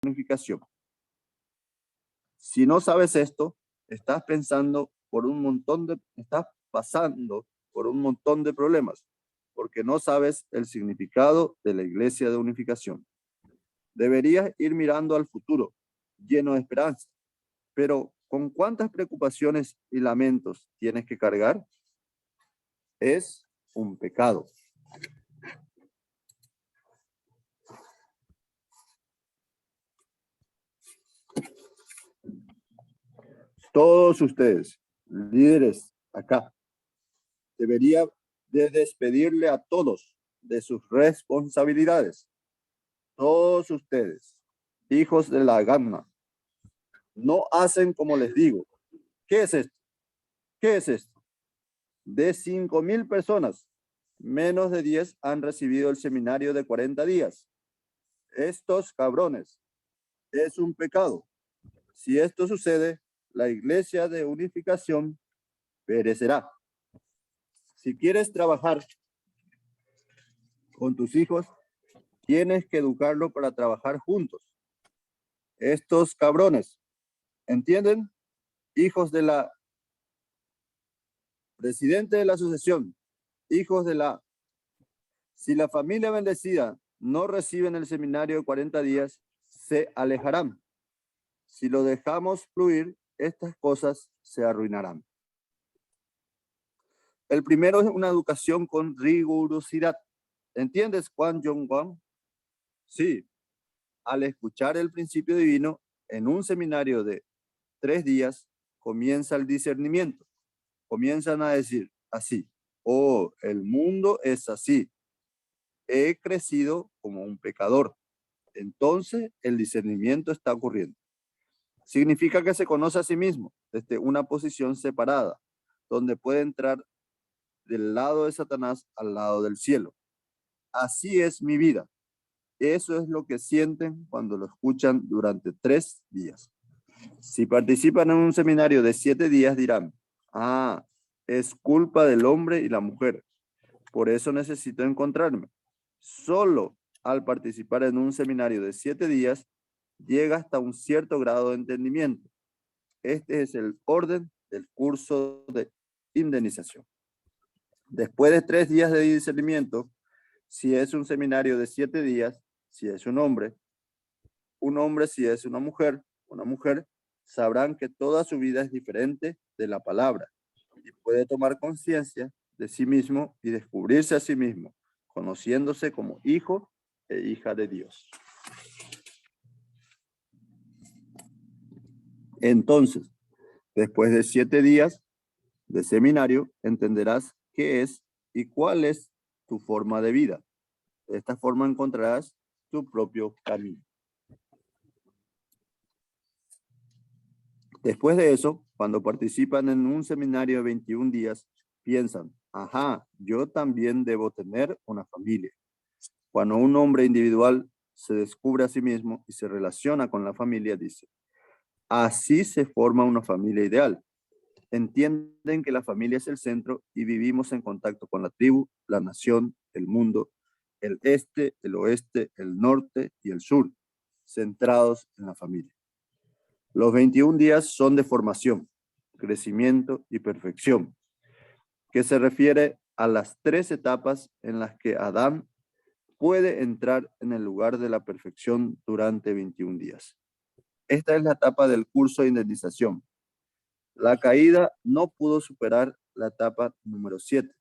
unificación. Si no sabes esto, estás pasando por un montón de problemas, porque no sabes el significado de la Iglesia de Unificación. Deberías ir mirando al futuro, lleno de esperanza, pero ¿con cuántas preocupaciones y lamentos tienes que cargar? Es un pecado. Todos ustedes, líderes acá, debería de despedirle a todos de sus responsabilidades. Todos ustedes, hijos de la gamma, no hacen como les digo. ¿Qué es esto? ¿Qué es esto? De 5,000 personas, menos de 10 han recibido el seminario de 40 días. Estos cabrones, es un pecado. Si esto sucede, la Iglesia de Unificación perecerá. Si quieres trabajar con tus hijos, tienes que educarlo para trabajar juntos. Estos cabrones, ¿entienden? Hijos de la presidente de la asociación, hijos de la... Si la familia bendecida no reciben el seminario de 40 días, se alejarán. Si lo dejamos fluir, estas cosas se arruinarán. El primero es una educación con rigurosidad. ¿Entiendes, Juan Jong-Won? Sí. Al escuchar el principio divino, en un seminario de 3 días, comienza el discernimiento. Comienzan a decir así: oh, el mundo es así. He crecido como un pecador. Entonces, el discernimiento está ocurriendo. Significa que se conoce a sí mismo desde una posición separada, donde puede entrar del lado de Satanás al lado del cielo. Así es mi vida. Eso es lo que sienten cuando lo escuchan durante 3 días. Si participan en un seminario de 7 días, dirán: ah, es culpa del hombre y la mujer. Por eso necesito encontrarme. Solo al participar en un seminario de 7 días, llega hasta un cierto grado de entendimiento. Este es el orden del curso de indemnización. Después de 3 días de discernimiento, si es un seminario de 7 días, si es un hombre, si es una mujer, sabrán que toda su vida es diferente de la palabra y puede tomar conciencia de sí mismo y descubrirse a sí mismo, conociéndose como hijo e hija de Dios. Entonces, después de 7 días de seminario, entenderás qué es y cuál es tu forma de vida. De esta forma encontrarás tu propio camino. Después de eso, cuando participan en un seminario de 21 días, piensan: ajá, yo también debo tener una familia. Cuando un hombre individual se descubre a sí mismo y se relaciona con la familia, dice: así se forma una familia ideal. Entienden que la familia es el centro y vivimos en contacto con la tribu, la nación, el mundo, el este, el oeste, el norte y el sur, centrados en la familia. Los 21 días son de formación, crecimiento y perfección, que se refiere a las 3 etapas en las que Adán puede entrar en el lugar de la perfección durante 21 días. Esta es la etapa del curso de indemnización. La caída no pudo superar la etapa número 7.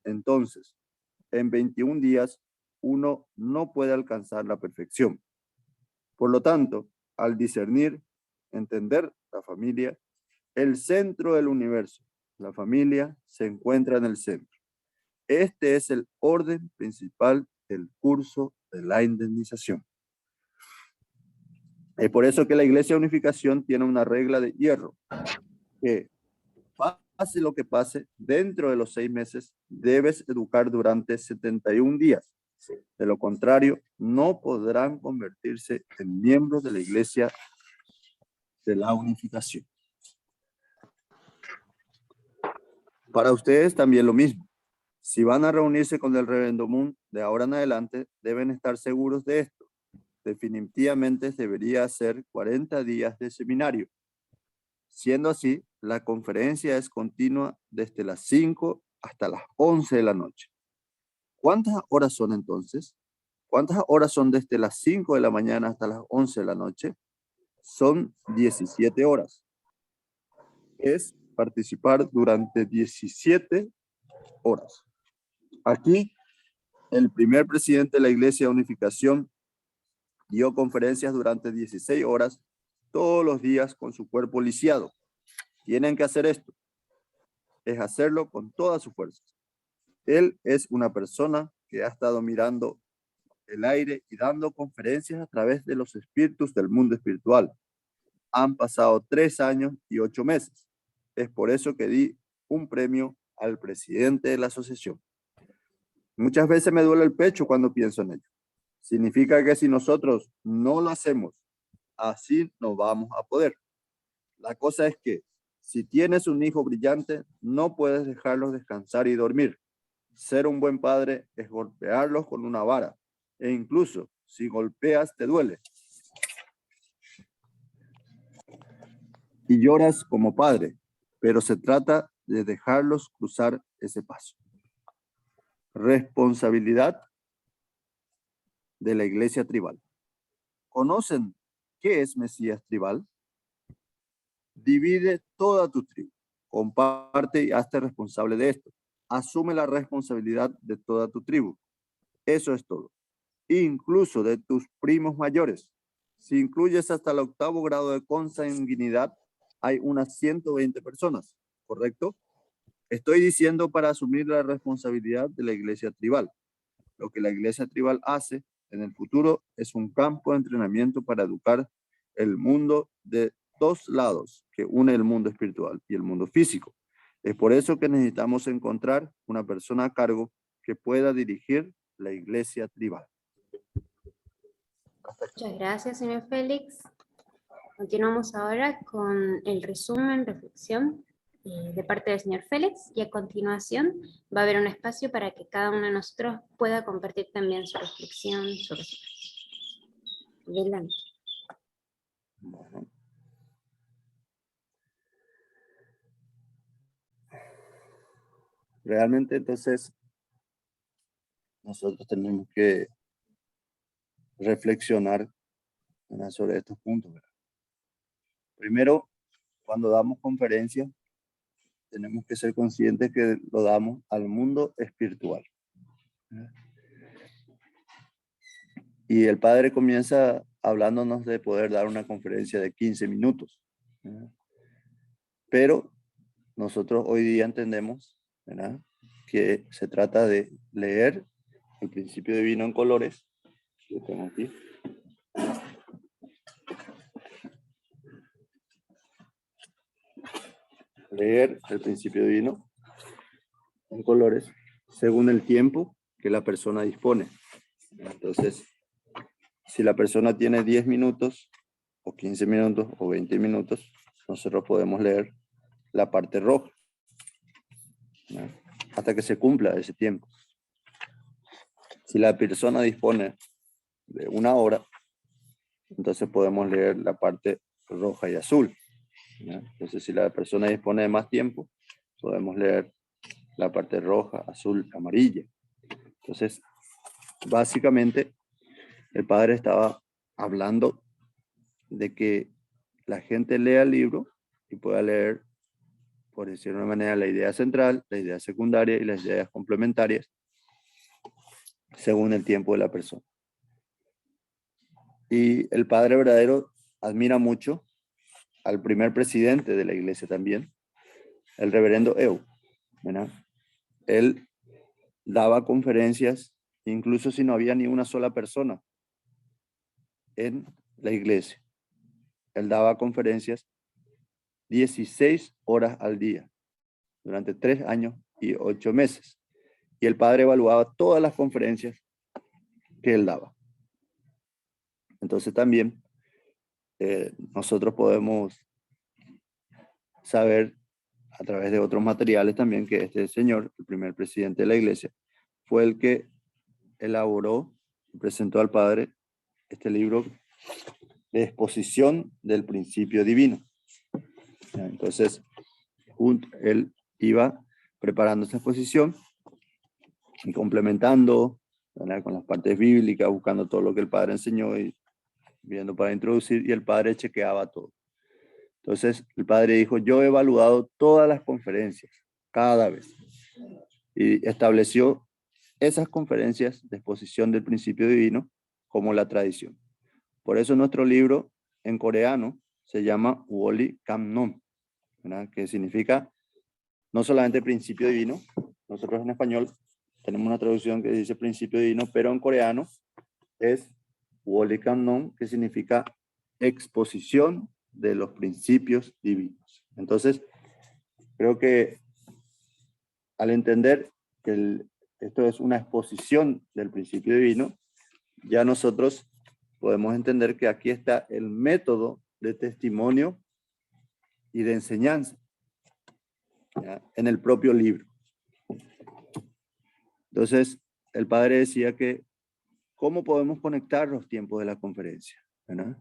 Entonces, en 21 días, uno no puede alcanzar la perfección. Por lo tanto, al discernir, entender la familia, el centro del universo, la familia, se encuentra en el centro. Este es el orden principal del curso de la indemnización. Es por eso que la Iglesia de Unificación tiene una regla de hierro, que pase lo que pase, dentro de los 6 meses debes educar durante 71 días. De lo contrario, no podrán convertirse en miembros de la Iglesia de la Unificación. Para ustedes también lo mismo. Si van a reunirse con el Reverendo Moon de ahora en adelante, deben estar seguros de esto. definitivamente debería ser 40 días de seminario. Siendo así, la conferencia es continua desde las 5 hasta las 11 de la noche. ¿Cuántas horas son entonces? ¿Cuántas horas son desde las 5 de la mañana hasta las 11 de la noche? Son 17 horas. Es participar durante 17 horas. Aquí, el primer presidente de la Iglesia de Unificación dio conferencias durante 16 horas todos los días con su cuerpo lisiado. Tienen que hacer esto. Es hacerlo con todas sus fuerzas. Él es una persona que ha estado mirando el aire y dando conferencias a través de los espíritus del mundo espiritual. Han pasado 3 años y 8 meses. Es por eso que di un premio al presidente de la asociación. Muchas veces me duele el pecho cuando pienso en ello. Significa que si nosotros no lo hacemos, así no vamos a poder. La cosa es que si tienes un hijo brillante, no puedes dejarlos descansar y dormir. Ser un buen padre es golpearlos con una vara. E incluso si golpeas, te duele. Y lloras como padre, pero se trata de dejarlos cruzar ese paso. Responsabilidad de la iglesia tribal. ¿Conocen qué es Mesías tribal? Divide toda tu tribu, comparte y hazte responsable de esto. Asume la responsabilidad de toda tu tribu. Eso es todo. Incluso de tus primos mayores. Si incluyes hasta el 8º grado de consanguinidad, hay unas 120 personas, ¿correcto? Estoy diciendo para asumir la responsabilidad de la iglesia tribal. Lo que la iglesia tribal hace en el futuro es un campo de entrenamiento para educar el mundo de 2 lados que une el mundo espiritual y el mundo físico. Es por eso que necesitamos encontrar una persona a cargo que pueda dirigir la iglesia tribal. Muchas gracias, señor Félix. Continuamos ahora con el resumen, reflexión de parte del señor Félix, y a continuación va a haber un espacio para que cada uno de nosotros pueda compartir también su reflexión, su resumen. Adelante. Bueno. Realmente, entonces, nosotros tenemos que reflexionar, ¿verdad?, sobre estos puntos, ¿verdad? Primero, cuando damos conferencias, tenemos que ser conscientes que lo damos al mundo espiritual. Y el padre comienza hablándonos de poder dar una conferencia de 15 minutos. Pero nosotros hoy día entendemos, ¿verdad?, que se trata de leer el principio divino en colores. Lo tengo aquí. Leer el principio divino en colores según el tiempo que la persona dispone. Entonces, si la persona tiene 10 minutos o 15 minutos o 20 minutos, nosotros podemos leer la parte roja, ¿no?, hasta que se cumpla ese tiempo. Si la persona dispone de 1 hora, entonces podemos leer la parte roja y azul, ¿no? Entonces, si la persona dispone de más tiempo, podemos leer la parte roja, azul, amarilla. Entonces, básicamente, el padre estaba hablando de que la gente lea el libro y pueda leer, por decirlo de una manera, la idea central, la idea secundaria y las ideas complementarias según el tiempo de la persona. Y el padre verdadero admira mucho al primer presidente de la iglesia también, el reverendo Eu, ¿verdad? Él daba conferencias incluso si no había ni una sola persona en la iglesia. Él daba conferencias 16 horas al día durante 3 años y 8 meses. Y el padre evaluaba todas las conferencias que él daba. Entonces también nosotros podemos saber a través de otros materiales también que este señor, el primer presidente de la iglesia, fue el que elaboró y presentó al padre este libro de exposición del principio divino. Entonces, él iba preparando esa exposición y complementando, ¿verdad?, con las partes bíblicas, buscando todo lo que el padre enseñó y viendo para introducir, y el padre chequeaba todo. Entonces, el padre dijo, yo he evaluado todas las conferencias, cada vez, y estableció esas conferencias de exposición del principio divino como la tradición. Por eso nuestro libro en coreano se llama Woli Kamnom, ¿verdad?, que significa no solamente principio divino. Nosotros en español tenemos una traducción que dice principio divino, pero en coreano es Woli Kamnom, que significa exposición de los principios divinos. Entonces, creo que al entender que esto es una exposición del principio divino, ya nosotros podemos entender que aquí está el método de testimonio y de enseñanza, ¿ya?, en el propio libro. Entonces, el padre decía que ¿cómo podemos conectar los tiempos de la conferencia? ¿Verdad?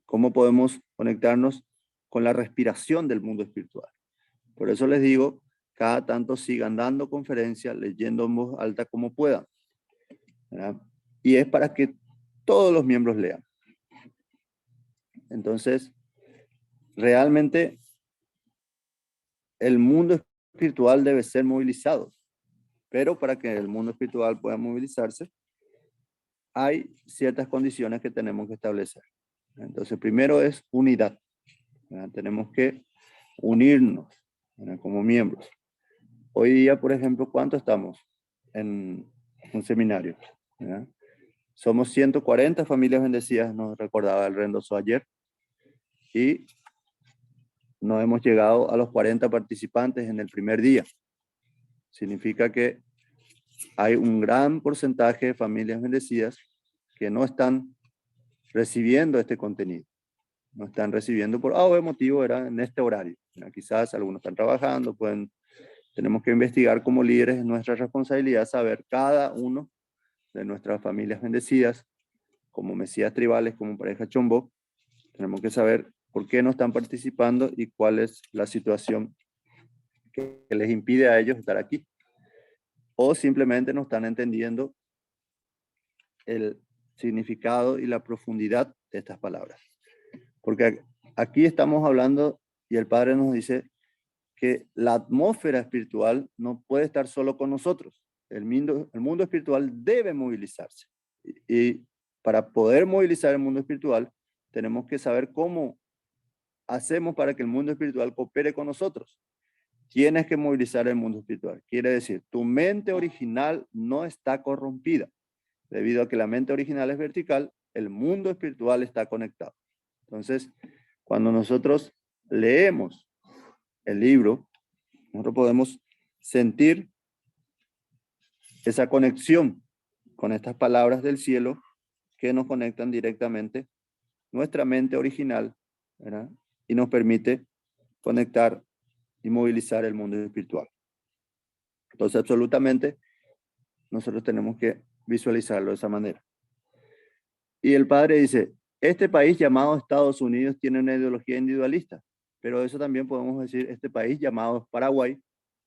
¿Cómo podemos conectarnos con la respiración del mundo espiritual? Por eso les digo, cada tanto sigan dando conferencias, leyendo en voz alta como puedan, ¿verdad? Y es para que todos los miembros lean. Entonces, realmente el mundo espiritual debe ser movilizado, pero para que el mundo espiritual pueda movilizarse, hay ciertas condiciones que tenemos que establecer. Entonces, primero es unidad, ¿verdad? Tenemos que unirnos, ¿verdad?, como miembros. Hoy día, por ejemplo, ¿cuánto estamos en un seminario? ¿Verdad? Somos 140 familias bendecidas, nos recordaba el Rendoso ayer, y no hemos llegado a los 40 participantes en el primer día. Significa que hay un gran porcentaje de familias bendecidas que no están recibiendo este contenido. No están recibiendo por qué motivo era en este horario. Quizás algunos están trabajando, tenemos que investigar como líderes, es nuestra responsabilidad saber cada uno de nuestras familias bendecidas, como mesías tribales, como pareja Chombo, tenemos que saber por qué no están participando y cuál es la situación que les impide a ellos estar aquí. O simplemente no están entendiendo el significado y la profundidad de estas palabras. Porque aquí estamos hablando y el Padre nos dice que la atmósfera espiritual no puede estar solo con nosotros. El mundo espiritual debe movilizarse. Y para poder movilizar el mundo espiritual, tenemos que saber cómo hacemos para que el mundo espiritual coopere con nosotros. Tienes que movilizar el mundo espiritual. Quiere decir, tu mente original no está corrompida. Debido a que la mente original es vertical, el mundo espiritual está conectado. Entonces, cuando nosotros leemos el libro, nosotros podemos sentir esa conexión con estas palabras del cielo que nos conectan directamente nuestra mente original, ¿verdad?, y nos permite conectar y movilizar el mundo espiritual. Entonces, absolutamente, nosotros tenemos que visualizarlo de esa manera. Y el padre dice, este país llamado Estados Unidos tiene una ideología individualista, pero eso también podemos decir, este país llamado Paraguay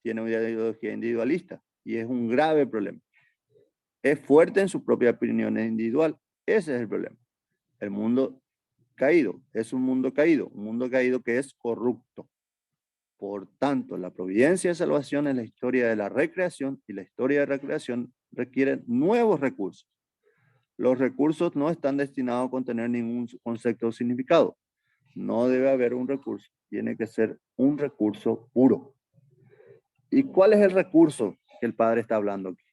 tiene una ideología individualista, y es un grave problema. Es fuerte en su propia opinión individual. Ese es el problema. El mundo caído es un mundo caído que es corrupto. Por tanto, la providencia de salvación es la historia de la recreación, y la historia de recreación requiere nuevos recursos. Los recursos no están destinados a contener ningún concepto o significado. No debe haber un recurso, tiene que ser un recurso puro. ¿Y cuál es el recurso que el Padre está hablando aquí?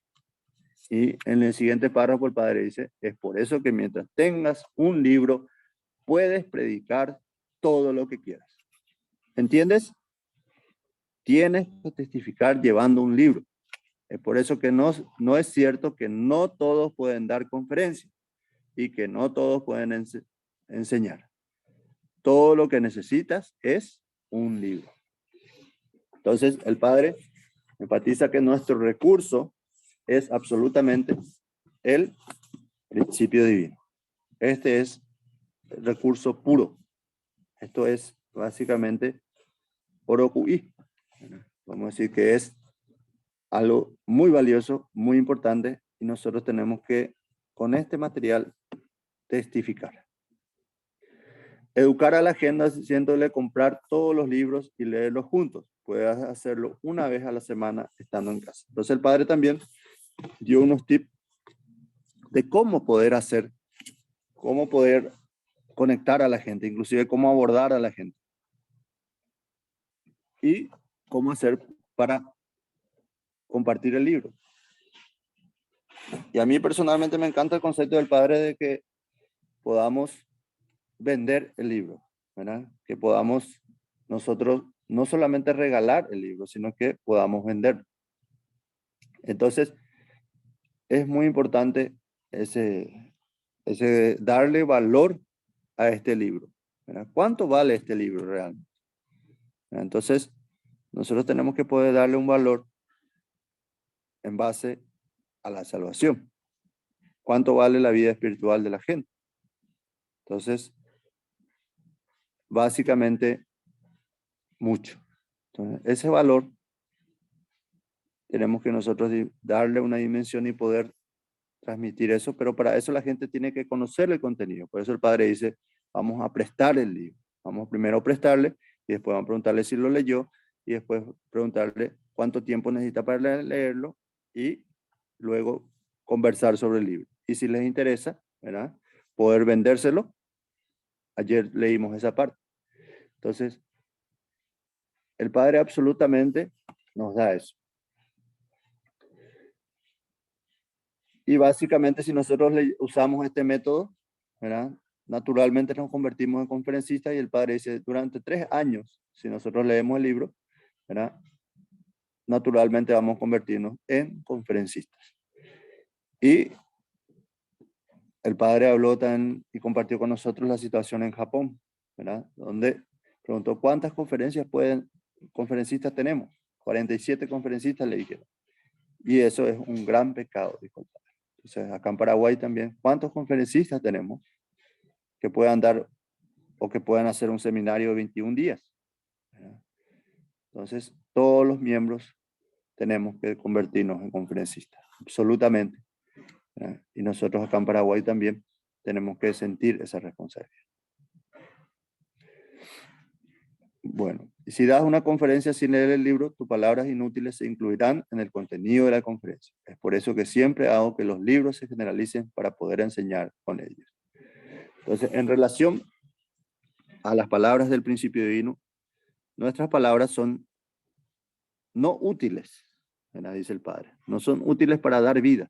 Y en el siguiente párrafo el Padre dice, es por eso que mientras tengas un libro, puedes predicar todo lo que quieras. ¿Entiendes? Tienes que testificar llevando un libro. Es por eso que no es cierto que no todos pueden dar conferencias y que no todos pueden enseñar. Todo lo que necesitas es un libro. Entonces, el Padre enfatiza que nuestro recurso es absolutamente el principio divino. Este es el recurso puro. Esto es básicamente oro QI. Vamos a decir que es algo muy valioso, muy importante, y nosotros tenemos que, con este material, testificar. Educar a la agenda haciéndole comprar todos los libros y leerlos juntos. Puedes hacerlo una vez a la semana estando en casa. Entonces el padre también dio unos tips de cómo poder hacer, cómo poder conectar a la gente, inclusive cómo abordar a la gente. Y cómo hacer para compartir el libro. Y a mí personalmente me encanta el concepto del padre de que podamos vender el libro, ¿verdad? Que podamos nosotros no solamente regalar el libro, sino que podamos venderlo. Entonces, es muy importante ese darle valor a este libro, ¿verdad? ¿Cuánto vale este libro realmente? Entonces, nosotros tenemos que poder darle un valor en base a la salvación. ¿Cuánto vale la vida espiritual de la gente? Entonces, básicamente, mucho. Entonces, ese valor tenemos que nosotros darle una dimensión y poder transmitir eso, pero para eso la gente tiene que conocer el contenido. Por eso el padre dice, vamos a prestarle el libro. Vamos primero a prestarle y después vamos a preguntarle si lo leyó y después preguntarle cuánto tiempo necesita para leerlo y luego conversar sobre el libro. Y si les interesa, ¿verdad? Poder vendérselo. Ayer leímos esa parte. Entonces, el padre absolutamente nos da eso. Y básicamente si nosotros usamos este método, ¿verdad? Naturalmente nos convertimos en conferencistas y el padre dice, durante 3 años, si nosotros leemos el libro, ¿verdad? Naturalmente vamos a convertirnos en conferencistas. Y el padre habló y compartió con nosotros la situación en Japón, ¿verdad? Donde preguntó, ¿cuántas conferencistas tenemos? 47 conferencistas le dijeron. Y eso es un gran pecado, dijo el padre. Entonces, acá en Paraguay también, ¿cuántos conferencistas tenemos que puedan dar o que puedan hacer un seminario de 21 días? Entonces, todos los miembros tenemos que convertirnos en conferencistas, absolutamente. Y nosotros acá en Paraguay también tenemos que sentir esa responsabilidad. Bueno, y si das una conferencia sin leer el libro, tus palabras inútiles se incluirán en el contenido de la conferencia. Es por eso que siempre hago que los libros se generalicen para poder enseñar con ellos. Entonces, en relación a las palabras del principio divino, nuestras palabras son no útiles, ¿verdad? Dice el Padre. No son útiles para dar vida.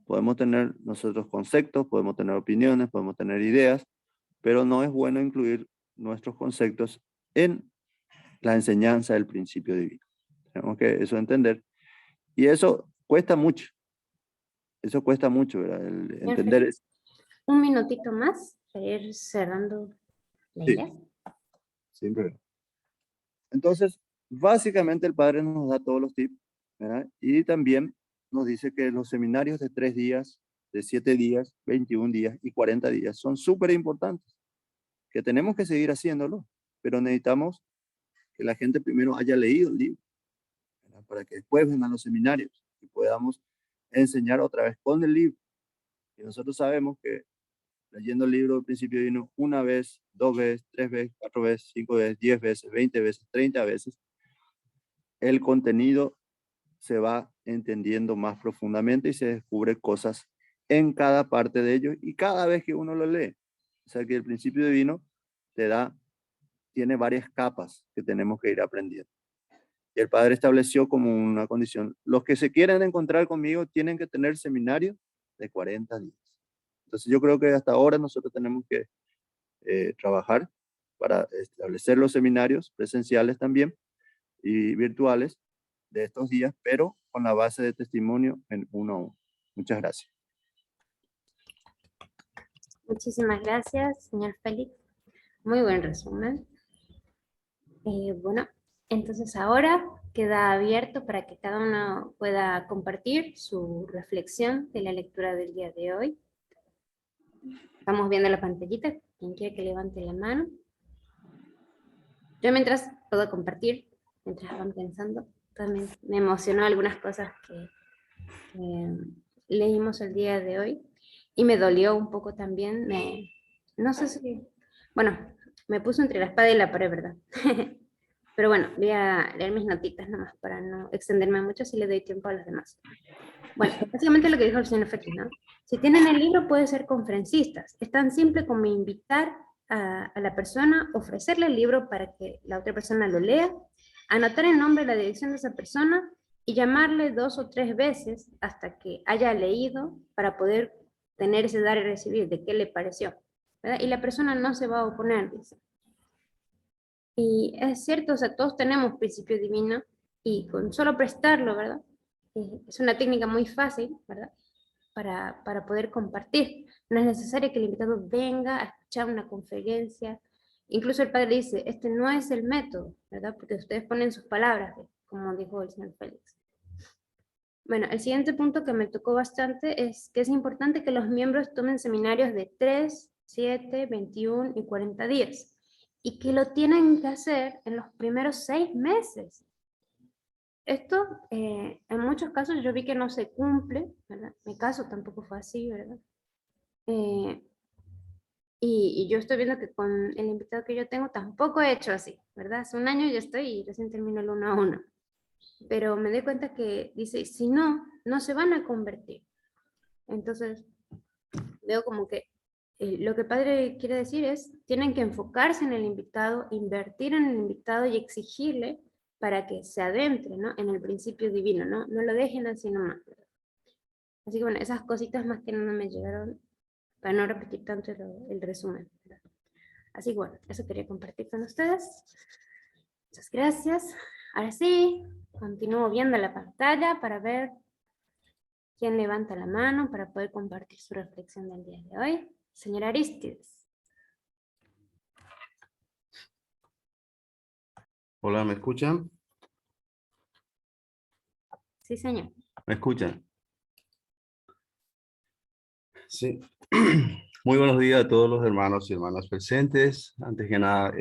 Podemos tener nosotros conceptos, podemos tener opiniones, podemos tener ideas, pero no es bueno incluir nuestros conceptos en la enseñanza del principio divino. Tenemos que eso entender. Y eso cuesta mucho. Eso cuesta mucho, ¿verdad? El entender eso. Un minutito más para ir cerrando la idea. Sí, siempre. Entonces, básicamente el Padre nos da todos los tips, ¿verdad? Y también nos dice que los seminarios de 3 días, de 7 días, 21 días y 40 días son súper importantes, que tenemos que seguir haciéndolo, pero necesitamos que la gente primero haya leído el libro, ¿verdad? Para que después vengan los seminarios y podamos enseñar otra vez con el libro. Y nosotros sabemos que leyendo el libro del principio divino una vez, 2 veces, 3 veces, 4 veces, 5 veces, 10 veces, 20 veces, 30 veces, el contenido se va entendiendo más profundamente y se descubre cosas en cada parte de ello y cada vez que uno lo lee. O sea que el principio divino tiene varias capas que tenemos que ir aprendiendo. Y el Padre estableció como una condición, los que se quieren encontrar conmigo tienen que tener seminario de 40 días. Entonces yo creo que hasta ahora nosotros tenemos que trabajar para establecer los seminarios presenciales también y virtuales de estos días, pero con la base de testimonio en 1 a 1. Muchas gracias. Muchísimas gracias, señor Félix. Muy buen resumen. Bueno, entonces ahora queda abierto para que cada uno pueda compartir su reflexión de la lectura del día de hoy. Estamos viendo la pantallita. Quien quiere que levante la mano. Yo mientras puedo compartir, mientras van pensando, también me emocionó algunas cosas que leímos el día de hoy y me dolió un poco también. No sé si, bueno, me puso entre la espada y la pared, ¿verdad? Pero bueno, voy a leer mis notitas nomás para no extenderme mucho si le doy tiempo a los demás. Bueno, básicamente lo que dijo el señor Félix, ¿no? Si tienen el libro, pueden ser conferencistas. Es tan simple como invitar a la persona, ofrecerle el libro para que la otra persona lo lea, anotar el nombre y la dirección de esa persona y llamarle 2 o 3 veces hasta que haya leído para poder tener ese dar y recibir de qué le pareció, ¿verdad? Y la persona no se va a oponer, dice. Y es cierto, o sea, todos tenemos principio divino y con solo prestarlo, ¿verdad? Es una técnica muy fácil, ¿verdad? Para poder compartir. No es necesario que el invitado venga a escuchar una conferencia. Incluso el padre dice, este no es el método, ¿verdad? Porque ustedes ponen sus palabras, como dijo el señor Félix. Bueno, el siguiente punto que me tocó bastante es que es importante que los miembros tomen seminarios de 3, 7, 21 y 40 días y que lo tienen que hacer en los primeros 6 meses. Esto, en muchos casos yo vi que no se cumple, ¿verdad? Mi caso tampoco fue así, ¿verdad? Eh, y yo estoy viendo que con el invitado que yo tengo tampoco he hecho así, ¿verdad? Hace un año ya estoy y recién termino el 1 a 1. Pero me doy cuenta que dice, si no, no se van a convertir. Entonces, veo como que lo que el padre quiere decir es, tienen que enfocarse en el invitado, invertir en el invitado y exigirle para que se adentre, ¿no? En el principio divino, ¿no? No lo dejen así nomás. Así que bueno, esas cositas más que nada me llegaron para no repetir tanto el resumen, ¿verdad? Así que bueno, eso quería compartir con ustedes. Muchas gracias. Ahora sí, continúo viendo la pantalla para ver quién levanta la mano para poder compartir su reflexión del día de hoy. Señora Aristides. Hola, ¿me escuchan? Sí, señor. ¿Me escuchan? Sí. Muy buenos días a todos los hermanos y hermanas presentes. Antes que nada,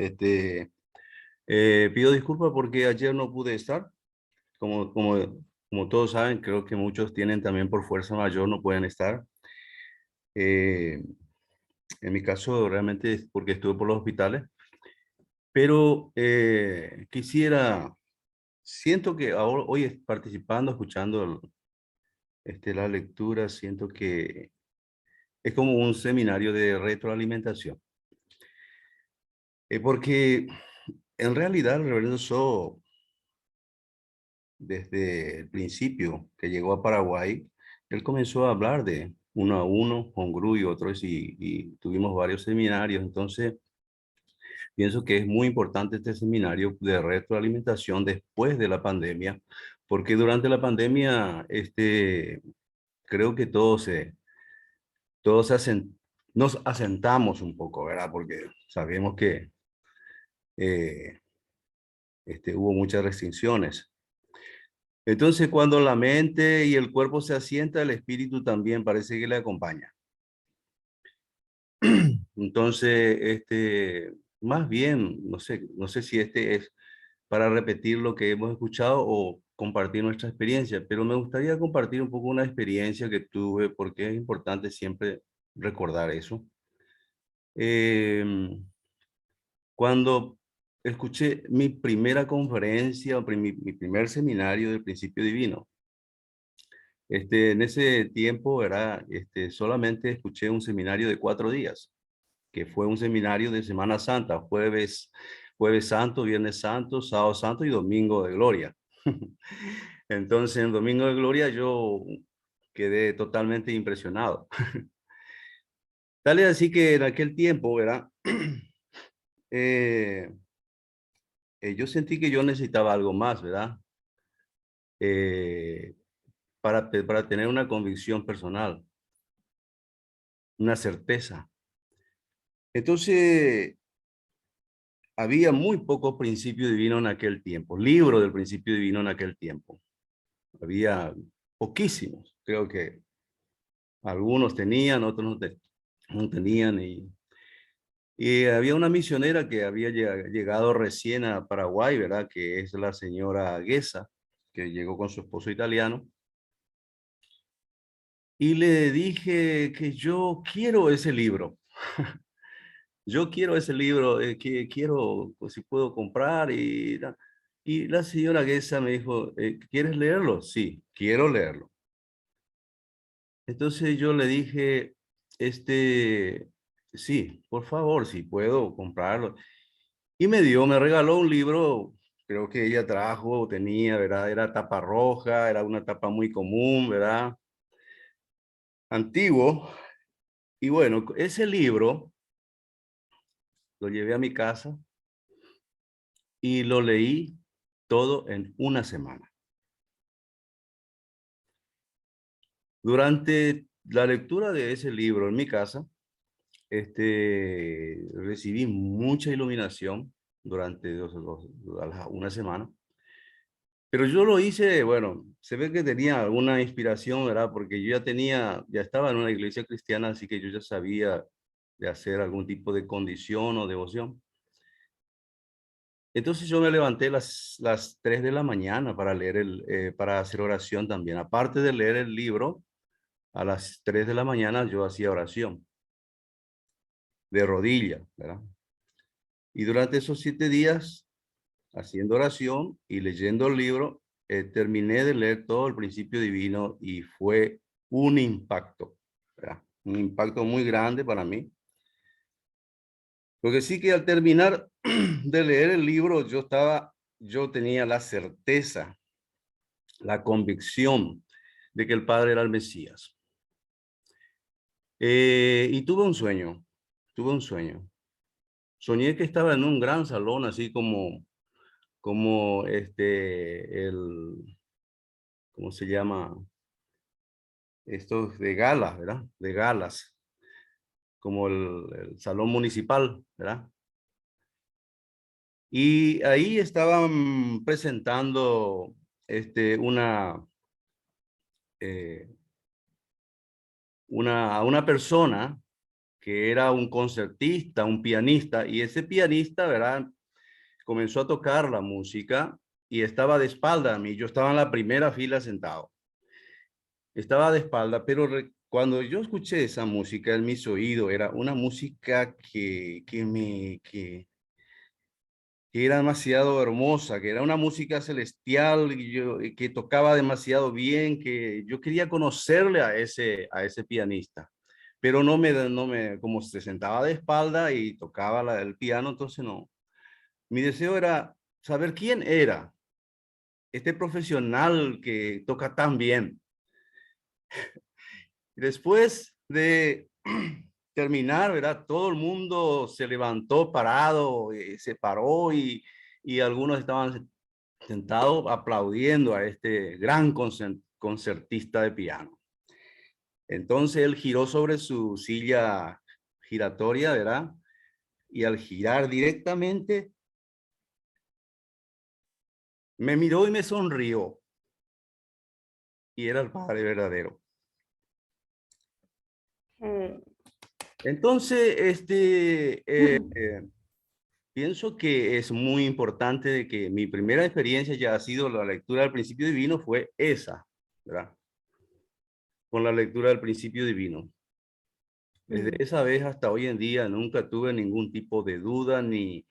pido disculpas porque ayer no pude estar. Como todos saben, creo que muchos tienen también por fuerza mayor, no pueden estar. Eh, en mi caso, realmente es porque estuve por los hospitales. Pero siento que ahora, hoy participando, escuchando la lectura, siento que es como un seminario de retroalimentación. Porque en realidad el reverendo So, desde el principio que llegó a Paraguay, él comenzó a hablar de uno a uno, con Gru y otros, y tuvimos varios seminarios. Entonces, pienso que es muy importante este seminario de retroalimentación después de la pandemia, porque durante la pandemia, creo que nos asentamos un poco, ¿verdad? Porque sabemos que eh, hubo muchas restricciones. Entonces, cuando la mente y el cuerpo se asienta, el espíritu también parece que le acompaña. Entonces, más bien, no sé si este es para repetir lo que hemos escuchado o compartir nuestra experiencia, pero me gustaría compartir un poco una experiencia que tuve porque es importante siempre recordar eso. Cuando escuché mi primera conferencia, mi primer seminario del principio divino, en ese tiempo solamente escuché un seminario de 4 días, que fue un seminario de Semana Santa, jueves santo, viernes santo, sábado santo y domingo de gloria. Entonces, en domingo de gloria yo quedé totalmente impresionado. Tal es así que en aquel tiempo, ¿verdad? Yo sentí que yo necesitaba algo más, ¿verdad? Eh, para tener una convicción personal, una certeza. Entonces, había muy pocos principios divinos en aquel tiempo, libro del principio divino en aquel tiempo. Había poquísimos, creo que algunos tenían, otros no tenían. Y había una misionera que había llegado recién a Paraguay, ¿verdad? Que es la señora Guesa, que llegó con su esposo italiano. Y le dije que yo quiero ese libro. Yo quiero ese libro, que quiero, pues, si puedo comprar. Y la señora Guesa me dijo, ¿quieres leerlo? Sí, quiero leerlo. Entonces yo le dije, sí, por favor, si puedo comprarlo. Y me regaló un libro, creo que ella trajo, tenía, ¿verdad? Era tapa roja, era una tapa muy común, ¿verdad? Antiguo. Y bueno, ese libro lo llevé a mi casa y lo leí todo en una semana. Durante la lectura de ese libro en mi casa, recibí mucha iluminación durante una semana. Pero yo lo hice, bueno, se ve que tenía alguna inspiración, ¿verdad? Porque yo ya estaba en una iglesia cristiana, así que yo ya sabía de hacer algún tipo de condición o devoción. Entonces yo me levanté las 3 de la mañana para para hacer oración también. Aparte de leer el libro, a las 3 de la mañana yo hacía oración de rodillas, ¿verdad? Y durante esos 7 días, haciendo oración y leyendo el libro, terminé de leer todo el principio divino y fue un impacto, ¿verdad? Un impacto muy grande para mí. Porque sí que al terminar de leer el libro, yo tenía la certeza, la convicción de que el Padre era el Mesías. Y tuve un sueño, tuve un sueño. Soñé que estaba en un gran salón, así como ¿cómo se llama? Estos de galas, ¿verdad? De galas, como el salón municipal, ¿verdad? Y ahí estaban presentando este, eh, a una persona que era un concertista, un pianista, y ese pianista, ¿verdad? Comenzó a tocar la música y estaba de espalda a mí. Yo estaba en la primera fila sentado. Estaba de espalda, pero cuando yo escuché esa música en mis oídos, era una música que era demasiado hermosa, que era una música celestial, y que tocaba demasiado bien, que yo quería conocerle a ese pianista, pero como se sentaba de espalda y tocaba el piano, entonces no. Mi deseo era saber quién era este profesional que toca tan bien. Después de terminar, ¿verdad? Todo el mundo se levantó parado, se paró y algunos estaban sentados aplaudiendo a este gran concertista de piano. Entonces él giró sobre su silla giratoria, ¿verdad? Y al girar directamente, me miró y me sonrió. Y era el Padre verdadero. Entonces, pienso que es muy importante de que mi primera experiencia ya ha sido la lectura del principio divino, fue esa, ¿verdad? Con la lectura del principio divino. Desde esa vez hasta hoy en día nunca tuve ningún tipo de duda, ni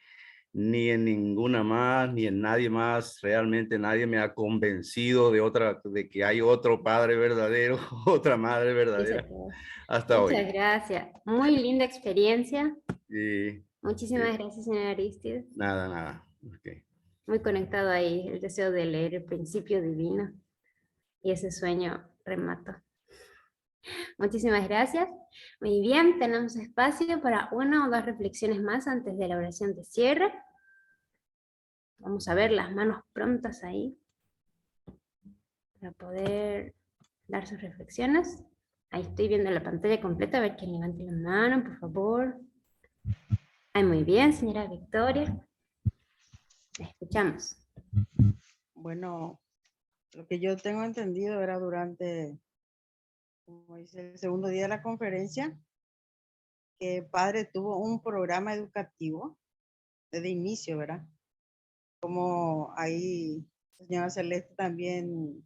en ninguna más, ni en nadie más. Realmente nadie me ha convencido de que hay otro Padre verdadero, otra Madre Eso verdadera, todo. hasta hoy. Muchas gracias. Muy linda experiencia. Y, Muchísimas gracias, señora Aristides. nada. Okay. Muy conectado ahí el deseo de leer el principio divino y ese sueño remató. Muchísimas gracias. Muy bien, tenemos espacio para una o dos reflexiones más antes de la oración de cierre. Vamos a ver las manos prontas ahí para poder dar sus reflexiones. Ahí estoy viendo la pantalla completa, a ver quién levante la mano, por favor. Ay, muy bien, señora Victoria. La escuchamos. Bueno, lo que yo tengo entendido era durante, como dice, el segundo día de la conferencia, que padre tuvo un programa educativo desde inicio, ¿verdad? Como ahí señora Celeste también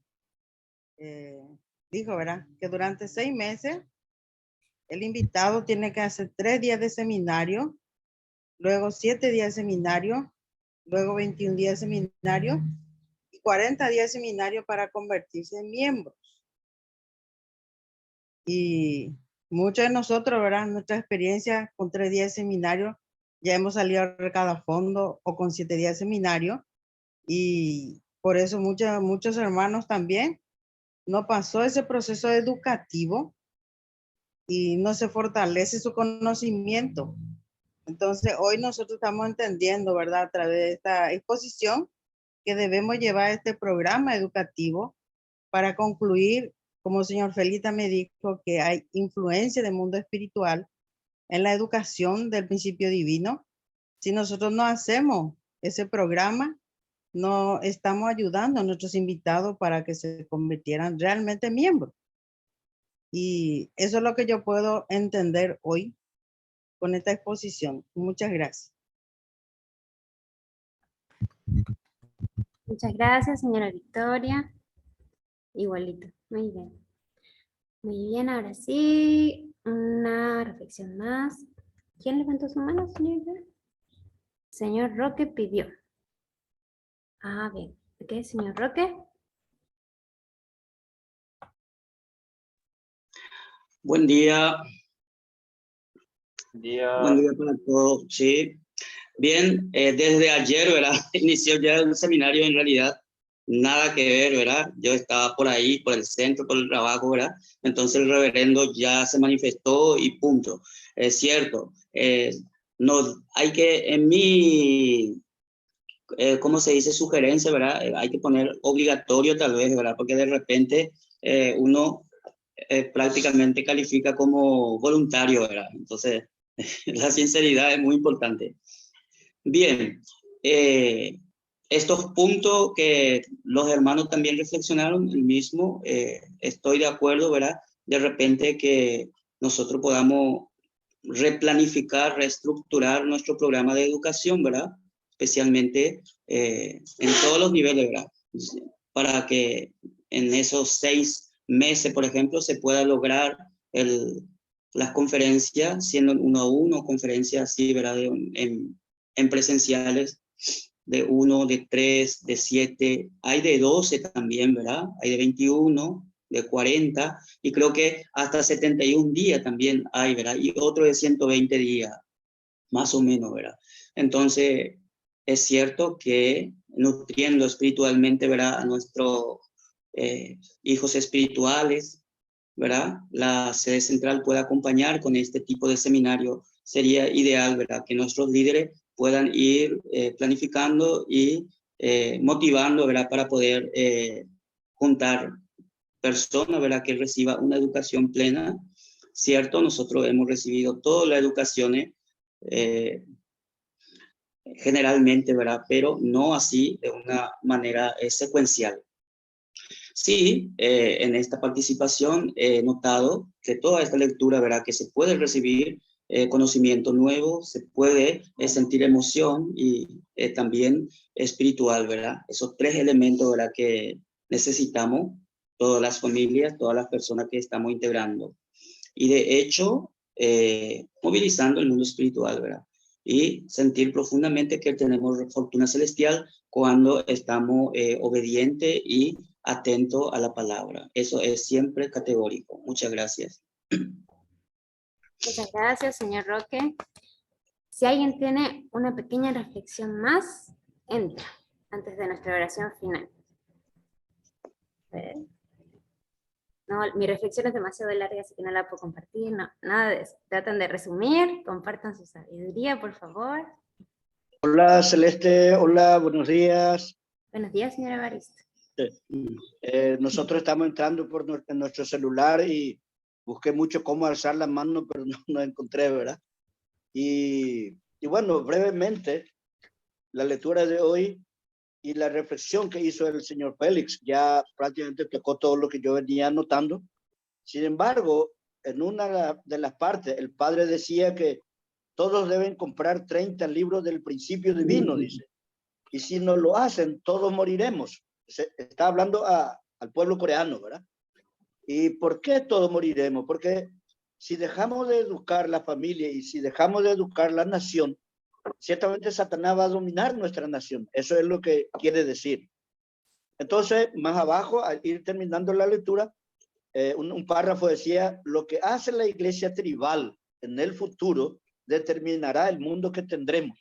dijo, ¿verdad? Que durante 6 meses el invitado tiene que hacer 3 días de seminario, luego 7 días de seminario, luego 21 días de seminario y 40 días de seminario para convertirse en miembros. Y muchos de nosotros, ¿verdad? Nuestra experiencia con 3 días de seminario, ya hemos salido a cada fondo o con 7 días de seminario. Y por eso muchos hermanos también no pasó ese proceso educativo y no se fortalece su conocimiento. Entonces, hoy nosotros estamos entendiendo, ¿verdad? A través de esta exposición, que debemos llevar este programa educativo para concluir, como el señor Felita me dijo, que hay influencia del mundo espiritual en la educación del principio divino. Si nosotros no hacemos ese programa, no estamos ayudando a nuestros invitados para que se convirtieran realmente en miembros. Y eso es lo que yo puedo entender hoy con esta exposición. Muchas gracias. Muchas gracias, señora Victoria. Igualito, muy bien. Muy bien, ahora sí, una reflexión más. ¿Quién levantó su mano, señorita? Señor Roque pidió. Ah, bien. Ok, señor Roque. Buen día. Buen día para todos. Sí. Bien, desde ayer, ¿verdad? Inició ya un seminario en realidad. Nada que ver, ¿verdad? Yo estaba por ahí, por el centro, por el trabajo, ¿verdad? Entonces el reverendo ya se manifestó y punto. Es cierto. No, hay que, en mi, ¿cómo se dice? Sugerencia, ¿verdad? Hay que poner obligatorio tal vez, ¿verdad? Porque de repente uno prácticamente califica como voluntario, ¿verdad? Entonces, la sinceridad es muy importante. Bien, estos puntos que los hermanos también reflexionaron, el mismo, estoy de acuerdo, ¿verdad? De repente que nosotros podamos replanificar, reestructurar nuestro programa de educación, ¿verdad? Especialmente en todos los niveles, ¿verdad? Para que en esos 6 meses, por ejemplo, se pueda lograr las conferencias, siendo 1 a 1, conferencias así, ¿verdad? En presenciales, de 1, de 3, de 7, hay de 12 también, ¿verdad? Hay de 21, de 40, y creo que hasta 71 días también hay, ¿verdad? Y otro de 120 días, más o menos, ¿verdad? Entonces, es cierto que nutriendo espiritualmente, ¿verdad? A nuestros hijos espirituales, ¿verdad? La sede central puede acompañar con este tipo de seminario. Sería ideal, ¿verdad? Que nuestros líderes puedan ir planificando y motivando, ¿verdad? Para poder juntar personas, ¿verdad? Que reciba una educación plena. Cierto, nosotros hemos recibido toda la educación generalmente, ¿verdad? Pero no así de una manera secuencial. Sí, en esta participación he notado que toda esta lectura, ¿verdad? Que se puede recibir conocimiento nuevo, se puede sentir emoción y también espiritual, ¿verdad? Esos 3 elementos, ¿verdad? Que necesitamos todas las familias, todas las personas que estamos integrando. Y de hecho, movilizando el mundo espiritual, ¿verdad? Y sentir profundamente que tenemos fortuna celestial cuando estamos obedientes y atentos a la palabra. Eso es siempre categórico. Muchas gracias. Muchas gracias, señor Roque. Si alguien tiene una pequeña reflexión más, entra antes de nuestra oración final. A ver. No, mi reflexión es demasiado larga, así que no la puedo compartir. No, nada de eso. Tratan de resumir, compartan su sabiduría, por favor. Hola Celeste, hola, buenos días. Buenos días, señora Barista. Nosotros estamos entrando por nuestro celular y busqué mucho cómo alzar la mano, pero no encontré, ¿verdad? Y bueno, brevemente, la lectura de hoy y la reflexión que hizo el señor Félix ya prácticamente tocó todo lo que yo venía anotando. Sin embargo, en una de las partes, el padre decía que todos deben comprar 30 libros del principio divino, dice. Y si no lo hacen, todos moriremos. Está hablando al pueblo coreano, ¿verdad? ¿Y por qué todos moriremos? Porque si dejamos de educar la familia y si dejamos de educar la nación, ciertamente Satanás va a dominar nuestra nación. Eso es lo que quiere decir. Entonces, más abajo, al ir terminando la lectura, un párrafo decía, lo que hace la iglesia tribal en el futuro determinará el mundo que tendremos.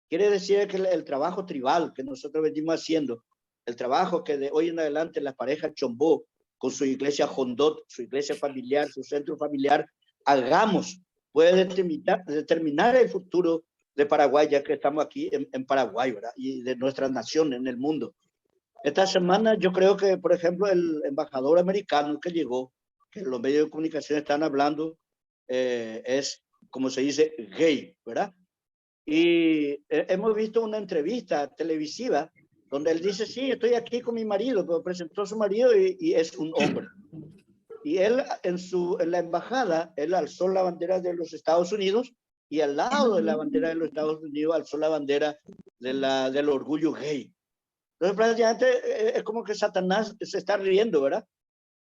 Quiere decir que el trabajo tribal que nosotros venimos haciendo, el trabajo que de hoy en adelante la pareja Chombó, con su iglesia Jondot, su iglesia familiar, su centro familiar, hagamos, puede determinar el futuro de Paraguay, ya que estamos aquí en Paraguay, ¿verdad? Y de nuestra nación en el mundo. Esta semana yo creo que, por ejemplo, el embajador americano que llegó, que los medios de comunicación están hablando, es, como se dice, gay, ¿verdad? Y hemos visto una entrevista televisiva donde él dice, sí, estoy aquí con mi marido, pero presentó a su marido y es un hombre. Y él en la embajada, él alzó la bandera de los Estados Unidos y al lado de la bandera de los Estados Unidos alzó la bandera del orgullo gay. Entonces prácticamente es como que Satanás se está riendo, ¿verdad?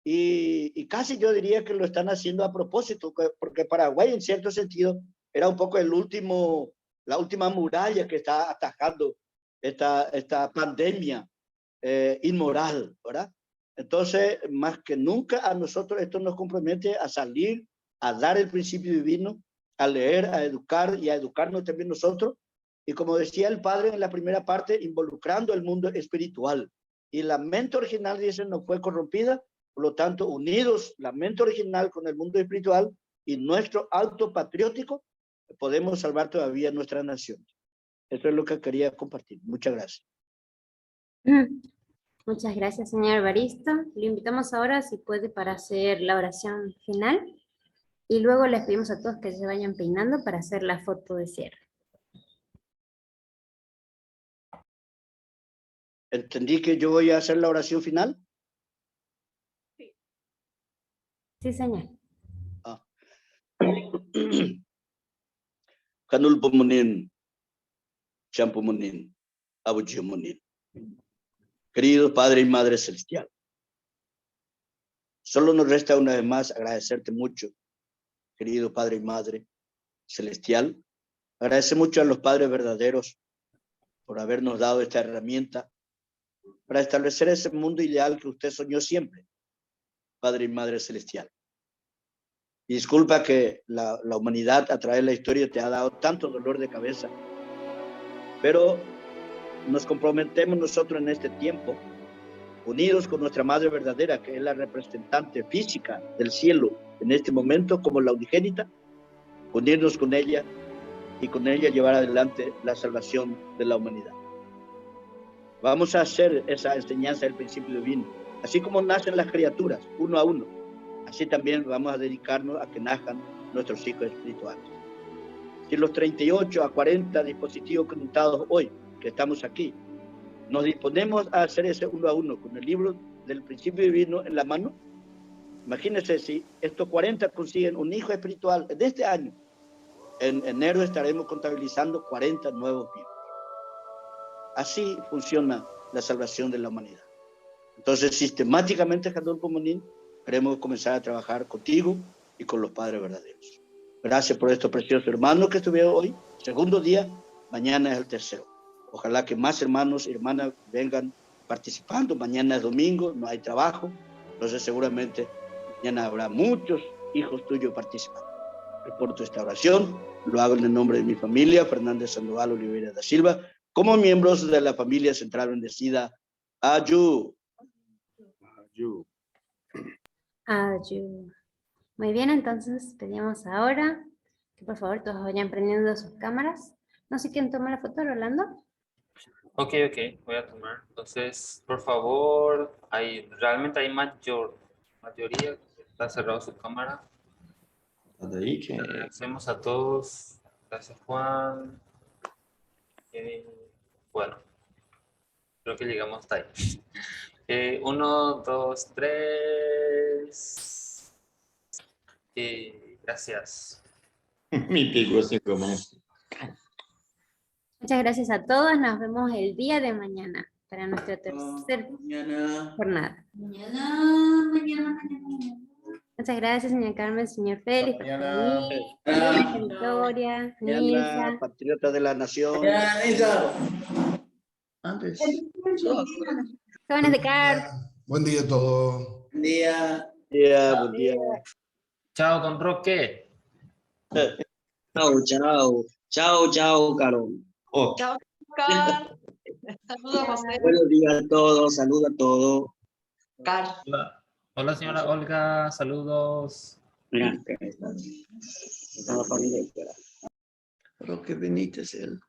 Y casi yo diría que lo están haciendo a propósito, porque Paraguay en cierto sentido era un poco la última muralla que está atajando esta pandemia inmoral, ¿verdad? Entonces, más que nunca a nosotros esto nos compromete a salir, a dar el principio divino, a leer, a educar y a educarnos también nosotros. Y como decía el padre en la primera parte, involucrando el mundo espiritual. Y la mente original, dice, no fue corrompida, por lo tanto, unidos la mente original con el mundo espiritual y nuestro acto patriótico, podemos salvar todavía nuestra nación. Eso es lo que quería compartir. Muchas gracias. Muchas gracias, señor Evaristo. Le invitamos ahora, si puede, para hacer la oración final. Y luego les pedimos a todos que se vayan peinando para hacer la foto de cierre. ¿Entendí que yo voy a hacer la oración final? Sí, señor. Kanul Pumunin, Champumunin, Abuchumunin. Querido Padre y Madre Celestial, solo nos resta una vez más agradecerte mucho, querido Padre y Madre Celestial. Agradece mucho a los padres verdaderos por habernos dado esta herramienta para establecer ese mundo ideal que usted soñó siempre, Padre y Madre Celestial. Y disculpa que la humanidad a través de la historia te ha dado tanto dolor de cabeza, pero nos comprometemos nosotros en este tiempo, unidos con nuestra Madre verdadera, que es la representante física del cielo en este momento como la unigénita, unirnos con ella y con ella llevar adelante la salvación de la humanidad. Vamos a hacer esa enseñanza del principio divino, así como nacen las criaturas, uno a uno, así también vamos a dedicarnos a que nazcan nuestros hijos espirituales. Si los 38 a 40 dispositivos conectados hoy, que estamos aquí, nos disponemos a hacer ese uno a uno con el libro del principio divino en la mano, imagínense si estos 40 consiguen un hijo espiritual en este año, en enero estaremos contabilizando 40 nuevos vivos. Así funciona la salvación de la humanidad. Entonces, sistemáticamente, Jandón Comunín, queremos comenzar a trabajar contigo y con los padres verdaderos. Gracias por estos preciosos hermanos que estuvieron hoy. Segundo día, mañana es el tercero. Ojalá que más hermanos y hermanas vengan participando. Mañana es domingo, no hay trabajo. Entonces, seguramente, mañana habrá muchos hijos tuyos participando. Reporto esta oración. Lo hago en el nombre de mi familia, Fernández Sandoval Oliveira da Silva, como miembros de la familia central bendecida. Ayú. Ayú. Ayú. Muy bien, entonces pedimos ahora que por favor todos vayan prendiendo sus cámaras. No sé quién toma la foto, Rolando. Ok, voy a tomar. Entonces, por favor, realmente hay mayoría, está cerrado su cámara. Agradecemos a todos. Gracias, Juan. Bueno, creo que llegamos hasta ahí. 1, 2, 3. Gracias. Mi pico 5 más. Muchas gracias a todos. Nos vemos el día de mañana para nuestra tercera jornada. Mañana. Muchas gracias, señora Carmen, señor Félix, Mañana. Victoria, Mañana, Nisa. patriota de la nación. Antes. Jóvenes de CAR. Buen día a todos. Buen día. Buen día. Chao, don Roque. Chao, chao. Chao, chao, Carol. Oh, Chao, Car. Saludos, José. Buenos días a todos. Saludos a todos. Car. Hola, señora Olga. Saludos. Mira, está la familia. Roque Benítez, él.